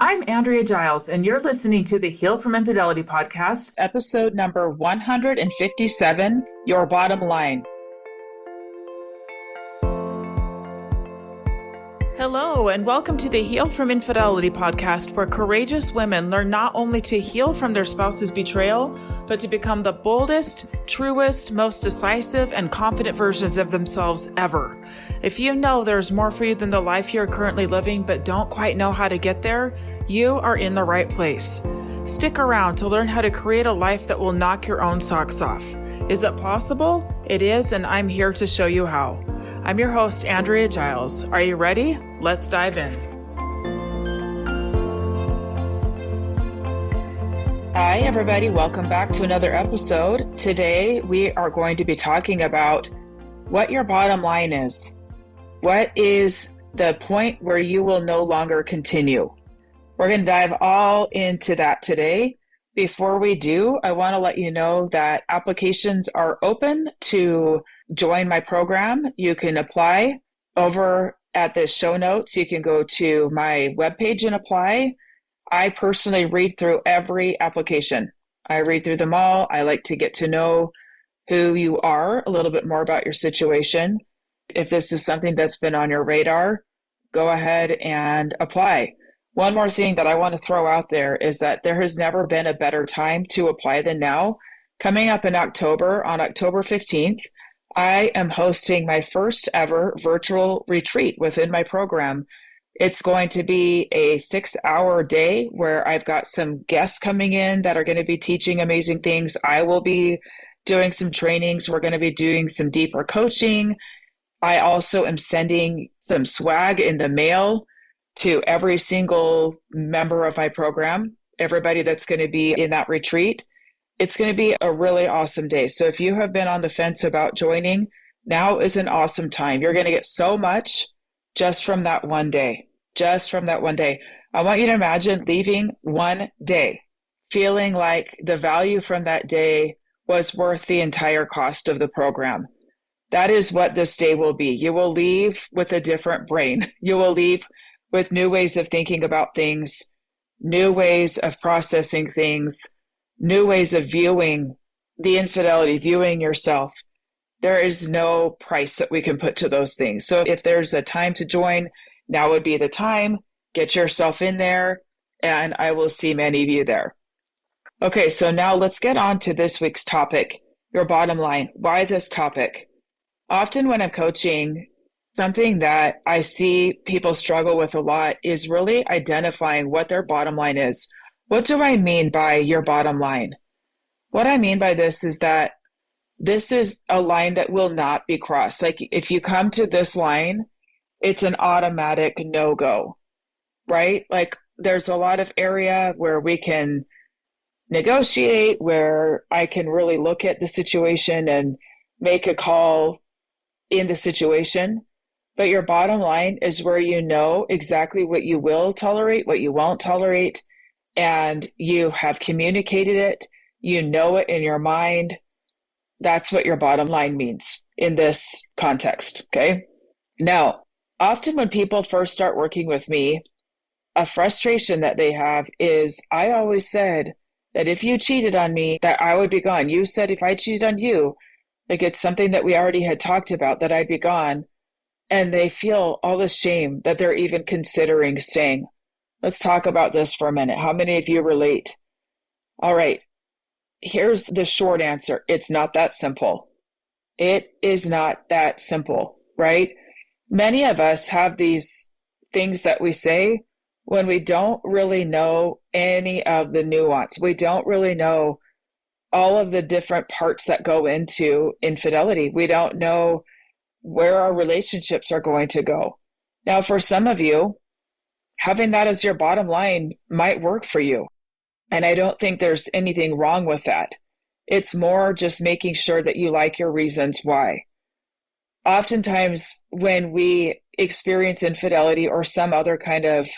I'm Andrea Giles, and you're listening to the Heal from Infidelity podcast, episode number 157, Your Bottom Line. Hello, and welcome to the Heal from Infidelity podcast, where courageous women learn not only to heal from their spouse's betrayal, but to become the boldest, truest, most decisive, and confident versions of themselves ever. If you know there's more for you than the life you're currently living, but don't quite know how to get there, you are in the right place. Stick around to learn how to create a life that will knock your own socks off. Is it possible? It is, and I'm here to show you how. I'm your host, Andrea Giles. Are you ready? Let's dive in. Hi, everybody. Welcome back to another episode. Today, we are going to be talking about what your bottom line is. What is the point where you will no longer continue? We're going to dive all into that today. Before we do, I want to let you know that applications are open to join my program. You can apply over at the show notes. You can go to my webpage and apply. I personally read through every application. I read through them all. I like to get to know who you are, a little bit more about your situation. If this is something that's been on your radar, go ahead and apply. One more thing that I want to throw out there is that there has never been a better time to apply than now. Coming up in October, on October 15th, I am hosting my first ever virtual retreat within my program. It's going to be a 6-hour day where I've got some guests coming in that are going to be teaching amazing things. I will be doing some trainings. We're going to be doing some deeper coaching. I also am sending some swag in the mail to every single member of my program, everybody that's going to be in that retreat. It's going to be a really awesome day. So if you have been on the fence about joining, now is an awesome time. You're going to get so much just from that one day, I want you to imagine leaving one day, feeling like the value from that day was worth the entire cost of the program. That is what this day will be. You will leave with a different brain. You will leave with new ways of thinking about things, new ways of processing things, new ways of viewing the infidelity, viewing yourself. There is no price that we can put to those things. So if there's a time to join, now would be the time. Get yourself in there, and I will see many of you there. Okay, so now let's get on to this week's topic, your bottom line. Why this topic? Often when I'm coaching, something that I see people struggle with a lot is really identifying what their bottom line is. What do I mean by your bottom line? What I mean by this is that this is a line that will not be crossed. Like if you come to this line, it's an automatic no-go, right? Like there's a lot of area where we can negotiate, where I can really look at the situation and make a call in the situation. But your bottom line is where you know exactly what you will tolerate, what you won't tolerate, and you have communicated it, you know it in your mind. That's what your bottom line means in this context, okay? Now, often when people first start working with me, a frustration that they have is, I always said that if you cheated on me, that I would be gone. You said if I cheated on you, like it's something that we already had talked about, that I'd be gone. And they feel all the shame that they're even considering staying. Let's talk about this for a minute. How many of you relate? All right. Here's the short answer. It's not that simple. It is not that simple, right? Many of us have these things that we say when we don't really know any of the nuance. We don't really know all of the different parts that go into infidelity. We don't know where our relationships are going to go. Now, for some of you, having that as your bottom line might work for you. And I don't think there's anything wrong with that. It's more just making sure that you like your reasons why. Oftentimes, when we experience infidelity or some other kind of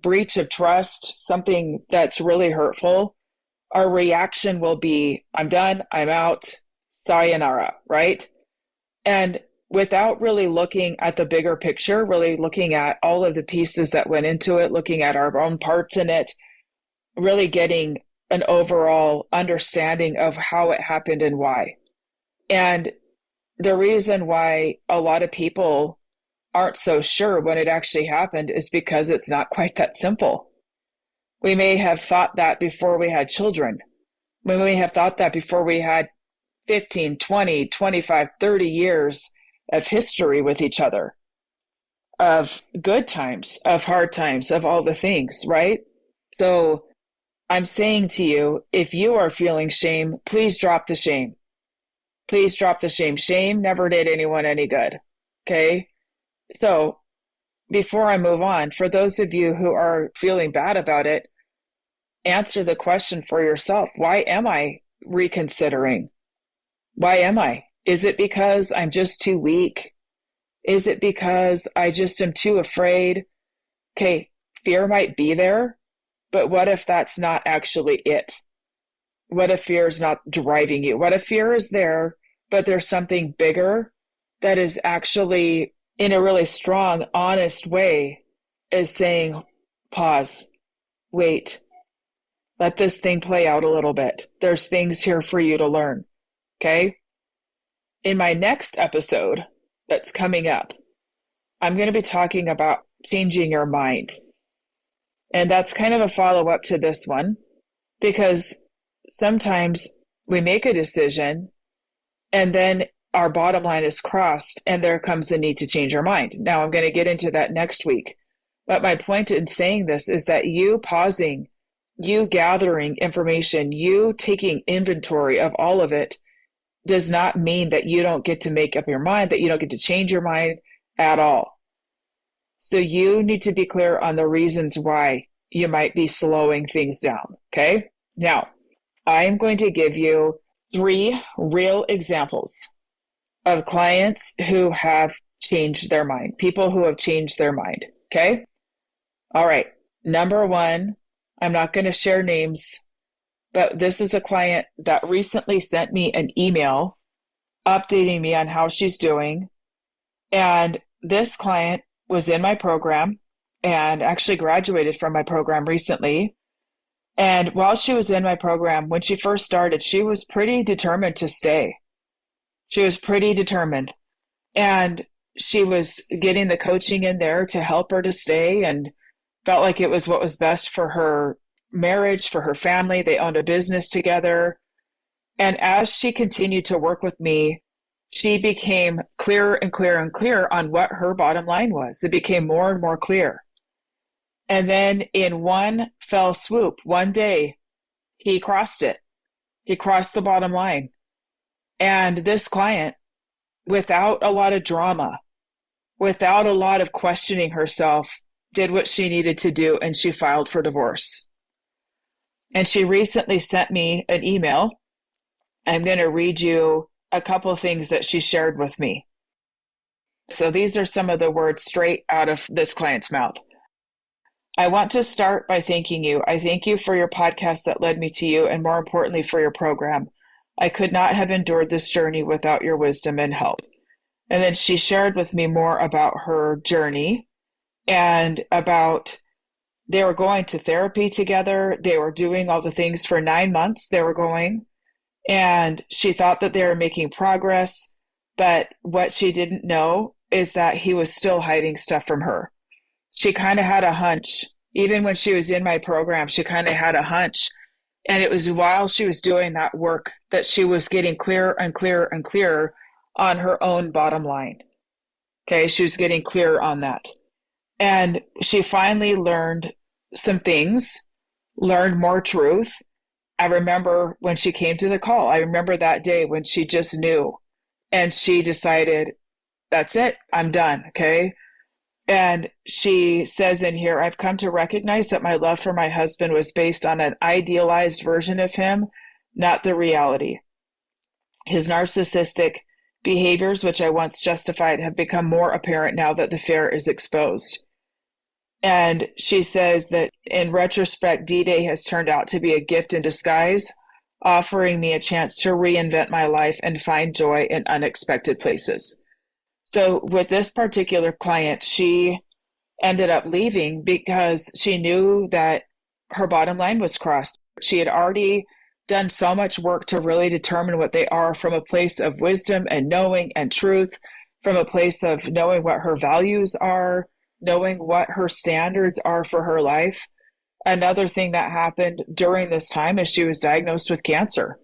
breach of trust, something that's really hurtful, our reaction will be, I'm done, I'm out, sayonara, right? And without really looking at the bigger picture, really looking at all of the pieces that went into it, looking at our own parts in it, really getting an overall understanding of how it happened and why. And the reason why a lot of people aren't so sure when it actually happened is because it's not quite that simple. We may have thought that before we had children. We may have thought that before we had 15, 20, 25, 30 years of history with each other, of good times, of hard times, of all the things, right? So I'm saying to you, if you are feeling shame, please drop the shame. Please drop the shame. Shame never did anyone any good. Okay? So before I move on, for those of you who are feeling bad about it, answer the question for yourself. Why am I reconsidering? Why am I? Is it because I'm just too weak? Is it because I just am too afraid? Okay, fear might be there, but what if that's not actually it? What if fear is not driving you? What if fear is there, but there's something bigger that is actually, in a really strong, honest way, is saying, pause, wait, let this thing play out a little bit. There's things here for you to learn. Okay? In my next episode that's coming up, I'm going to be talking about changing your mind. And that's kind of a follow-up to this one, because sometimes we make a decision and then our bottom line is crossed and there comes the need to change our mind. Now, I'm going to get into that next week. But my point in saying this is that you pausing, you gathering information, you taking inventory of all of it does not mean that you don't get to make up your mind, that you don't get to change your mind at all. So you need to be clear on the reasons why you might be slowing things down. Okay? Now, I am going to give you 3 real examples of clients who have changed their mind, people who have changed their mind. Okay? All right. Number 1, I'm not going to share names, but this is a client that recently sent me an email updating me on how she's doing. And this client was in my program and actually graduated from my program recently. And while she was in my program, when she first started, she was pretty determined to stay. She was pretty determined. And she was getting the coaching in there to help her to stay and felt like it was what was best for her marriage, for her family. They owned a business together. And as she continued to work with me, she became clearer and clearer and clearer on what her bottom line was. It became more and more clear. And then in one fell swoop, one day, he crossed it. He crossed the bottom line. And this client, without a lot of drama, without a lot of questioning herself, did what she needed to do, and she filed for divorce. And she recently sent me an email. I'm going to read you a couple of things that she shared with me. So these are some of the words straight out of this client's mouth. I want to start by thanking you. I thank you for your podcast that led me to you, and more importantly, for your program. I could not have endured this journey without your wisdom and help. And then she shared with me more about her journey and about they were going to therapy together. They were doing all the things for 9 months. They were going, and she thought that they were making progress. But what she didn't know is that he was still hiding stuff from her. She kind of had a hunch. Even when she was in my program, she kind of had a hunch. And it was while she was doing that work that she was getting clearer and clearer and clearer on her own bottom line. Okay, she was getting clearer on that. And she finally learned some things, learned more truth. I remember when she came to the call, I remember that day when she just knew and she decided, that's it, I'm done, okay? And she says in here, I've come to recognize that my love for my husband was based on an idealized version of him, not the reality. His narcissistic behaviors, which I once justified, have become more apparent now that the affair is exposed. And she says that in retrospect, D-Day has turned out to be a gift in disguise, offering me a chance to reinvent my life and find joy in unexpected places. So with this particular client, she ended up leaving because she knew that her bottom line was crossed. She had already done so much work to really determine what they are from a place of wisdom and knowing and truth, from a place of knowing what her values are, knowing what her standards are for her life. Another thing that happened during this time is she was diagnosed with cancer.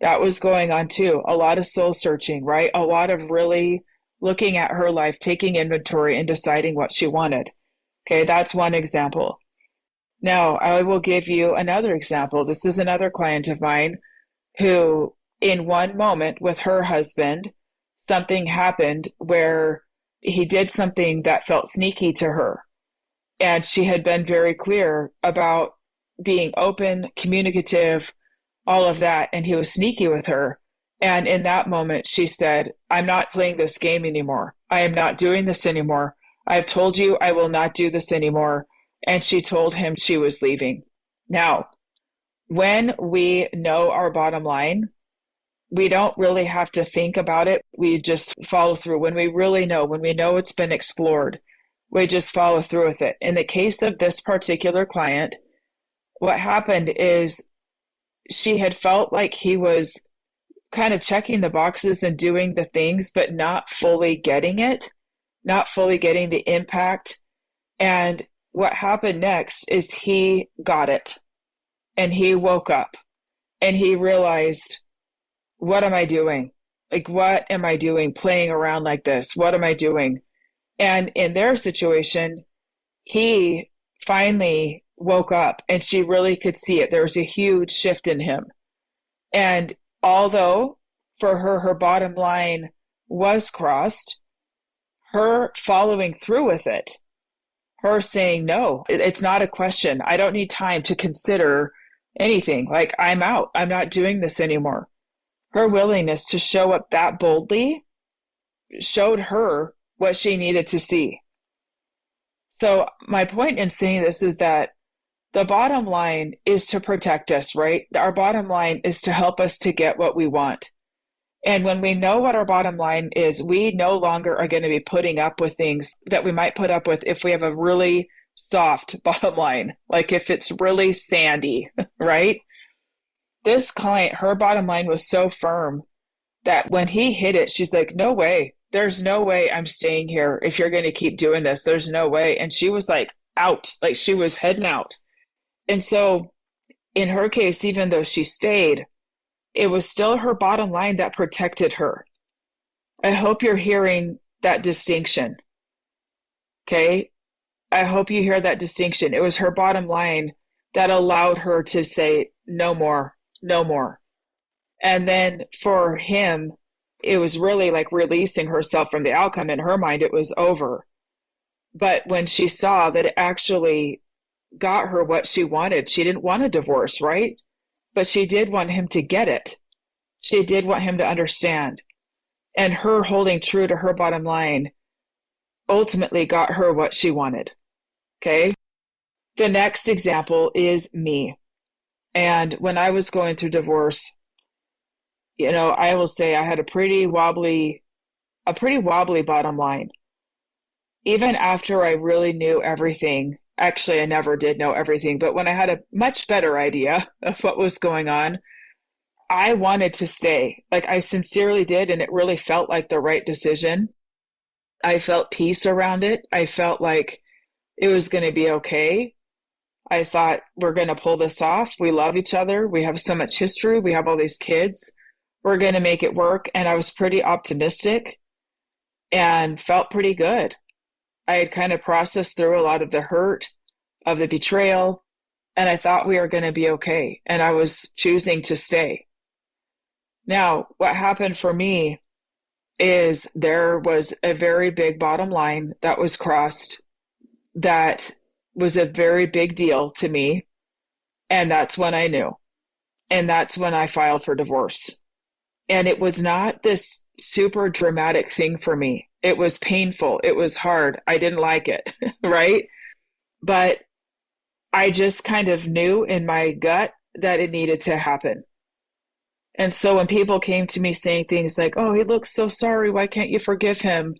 That was going on too. A lot of soul searching, right? A lot of really looking at her life, taking inventory and deciding what she wanted. Okay, that's one example. Now, I will give you another example. This is another client of mine who, in one moment with her husband, something happened where he did something that felt sneaky to her. And she had been very clear about being open, communicative, all of that. And he was sneaky with her. And in that moment, she said, I'm not playing this game anymore. I am not doing this anymore. I've told you I will not do this anymore. And she told him she was leaving. Now, when we know our bottom line, we don't really have to think about it. We just follow through. When we really know, when we know it's been explored, we just follow through with it. In the case of this particular client, what happened is she had felt like he was kind of checking the boxes and doing the things, but not fully getting it, not fully getting the impact. And what happened next is he got it and he woke up and he realized, what am I doing? Like, what am I doing playing around like this? What am I doing? And in their situation, he finally woke up and she really could see it. There was a huge shift in him. And although for her, her bottom line was crossed, her following through with it, her saying, no, it's not a question. I don't need time to consider anything. Like, I'm out. I'm not doing this anymore. Her willingness to show up that boldly showed her what she needed to see. So my point in saying this is that the bottom line is to protect us, right? Our bottom line is to help us to get what we want. And when we know what our bottom line is, we no longer are going to be putting up with things that we might put up with if we have a really soft bottom line, like if it's really sandy, right? This client, her bottom line was so firm that when he hit it, she's like, no way. There's no way I'm staying here if you're going to keep doing this. There's no way. And she was like out, like she was heading out. And so in her case, even though she stayed, it was still her bottom line that protected her. I hope you're hearing that distinction. Okay. I hope you hear that distinction. It was her bottom line that allowed her to say, no more, no more. And then for him, it was really like releasing herself from the outcome. In her mind, it was over. But when she saw that it actually got her what she wanted, she didn't want a divorce, right? But she did want him to get it. She did want him to understand. And her holding true to her bottom line ultimately got her what she wanted. Okay. The next example is me. And when I was going through divorce, I will say I had a pretty wobbly bottom line. Even after I really knew everything, actually, I never did know everything, but when I had a much better idea of what was going on, I wanted to stay. Like I sincerely did, and it really felt like the right decision. I felt peace around it. I felt like it was going to be okay. I thought, we're going to pull this off. We love each other. We have so much history. We have all these kids. We're going to make it work. And I was pretty optimistic and felt pretty good. I had kind of processed through a lot of the hurt of the betrayal, and I thought we were going to be okay. And I was choosing to stay. Now, what happened for me is there was a very big bottom line that was crossed that was a very big deal to me. And that's when I knew. And that's when I filed for divorce. And it was not this super dramatic thing for me. It was painful. It was hard. I didn't like it, right? But I just kind of knew in my gut that it needed to happen. And so when people came to me saying things like, oh, he looks so sorry, why can't you forgive him?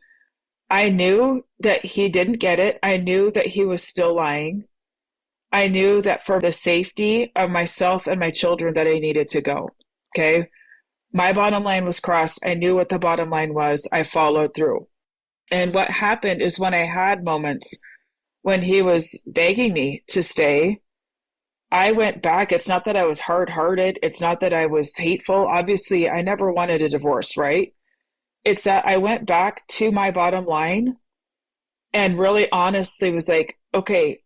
I knew that he didn't get it. I knew that he was still lying. I knew that for the safety of myself and my children that I needed to go. Okay. My bottom line was crossed. I knew what the bottom line was. I followed through. And what happened is when I had moments when he was begging me to stay, I went back. It's not that I was hard hearted. It's not that I was hateful. Obviously, I never wanted a divorce, right? It's that I went back to my bottom line and really honestly was like, okay,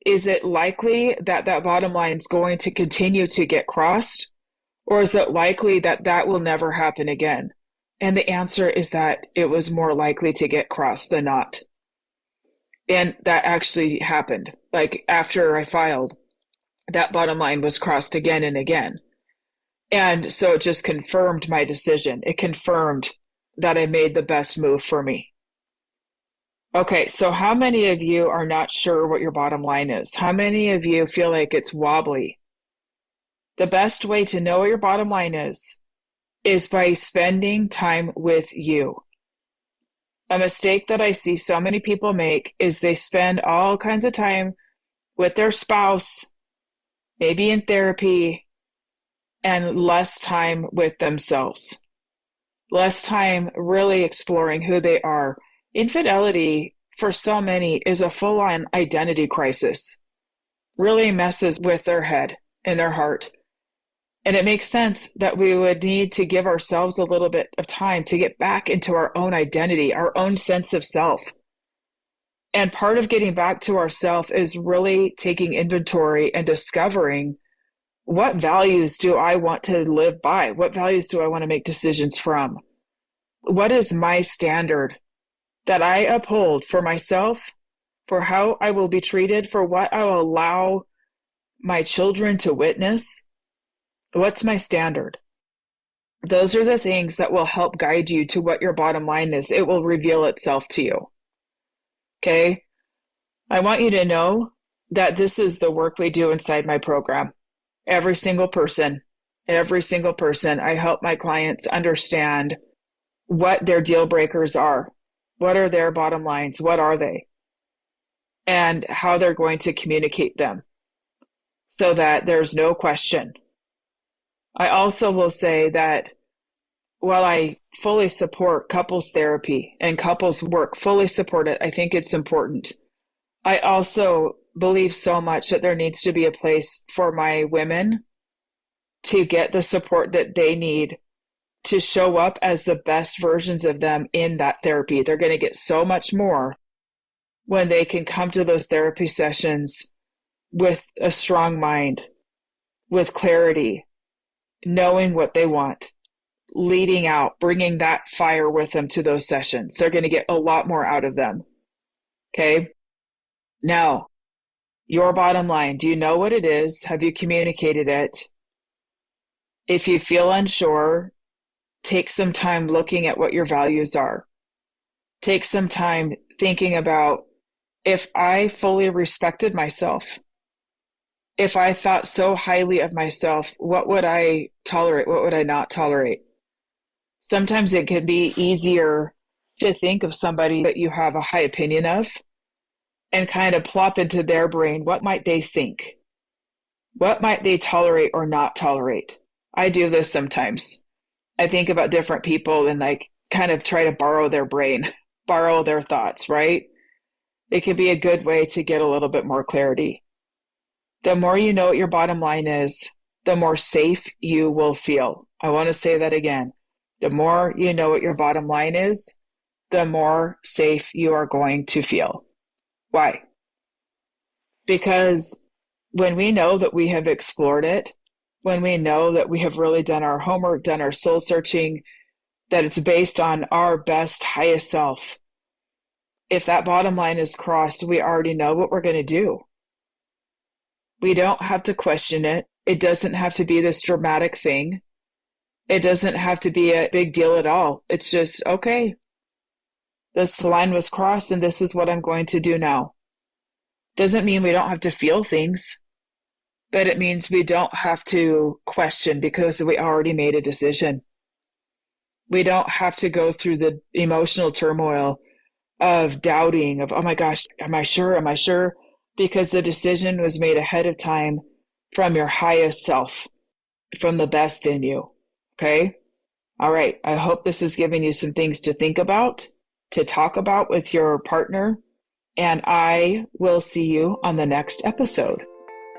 is it likely that that bottom line is going to continue to get crossed? Or is it likely that that will never happen again? And the answer is that it was more likely to get crossed than not. And that actually happened. Like after I filed, that bottom line was crossed again and again. And so it just confirmed my decision. It confirmed that I made the best move for me. Okay, so how many of you are not sure what your bottom line is? How many of you feel like it's wobbly? The best way to know what your bottom line is by spending time with you. A mistake that I see so many people make is they spend all kinds of time with their spouse, maybe in therapy, and less time with themselves. Less time really exploring who they are. Infidelity for so many is a full-on identity crisis. Really messes with their head and their heart. And it makes sense that we would need to give ourselves a little bit of time to get back into our own identity, our own sense of self. And part of getting back to ourself is really taking inventory and discovering what values do I want to live by? What values do I want to make decisions from? What is my standard that I uphold for myself, for how I will be treated, for what I will allow my children to witness? What's my standard? Those are the things that will help guide you to what your bottom line is. It will reveal itself to you. Okay? I want you to know that this is the work we do inside my program. Every single person, I help my clients understand what their deal breakers are. What are their bottom lines? What are they? And how they're going to communicate them so that there's no question. I also will say that while I fully support couples therapy and couples work, fully support it, I think it's important. I also believe so much that there needs to be a place for my women to get the support that they need to show up as the best versions of them in that therapy. They're going to get so much more when they can come to those therapy sessions with a strong mind, with clarity, knowing what they want, leading out, bringing that fire with them to those sessions. They're going to get a lot more out of them. Okay. Now, your bottom line, do you know what it is? Have you communicated it? If you feel unsure, take some time looking at what your values are. Take some time thinking about, if I fully respected myself, if I thought so highly of myself, what would I tolerate? What would I not tolerate? Sometimes it could be easier to think of somebody that you have a high opinion of and kind of plop into their brain, what might they think? What might they tolerate or not tolerate? I do this sometimes. I think about different people and like kind of try to borrow their brain, borrow their thoughts, right? It could be a good way to get a little bit more clarity. The more you know what your bottom line is, the more safe you will feel. I want to say that again. The more you know what your bottom line is, the more safe you are going to feel. Why? Because when we know that we have explored it, when we know that we have really done our homework, done our soul searching, that it's based on our best, highest self, if that bottom line is crossed, we already know what we're going to do. We don't have to question it. It doesn't have to be this dramatic thing. It doesn't have to be a big deal at all. It's just, okay, this line was crossed and this is what I'm going to do now. Doesn't mean we don't have to feel things, but it means we don't have to question because we already made a decision. We don't have to go through the emotional turmoil of doubting of, oh my gosh, am I sure? Am I sure? Because the decision was made ahead of time from your highest self, from the best in you. Okay. All right. I hope this is giving you some things to think about, to talk about with your partner. And I will see you on the next episode.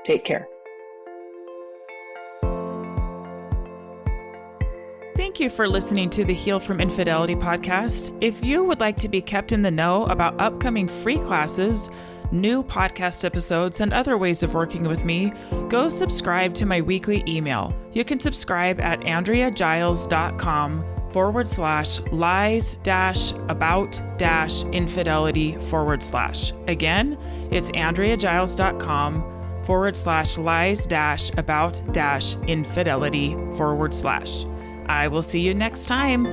Take care. Thank you for listening to the Heal from Infidelity podcast. If you would like to be kept in the know about upcoming free classes, new podcast episodes, and other ways of working with me, go subscribe to my weekly email. You can subscribe at andreagiles.com/lies-about-infidelity/. Again, it's andreagiles.com/lies-about-infidelity/. I will see you next time.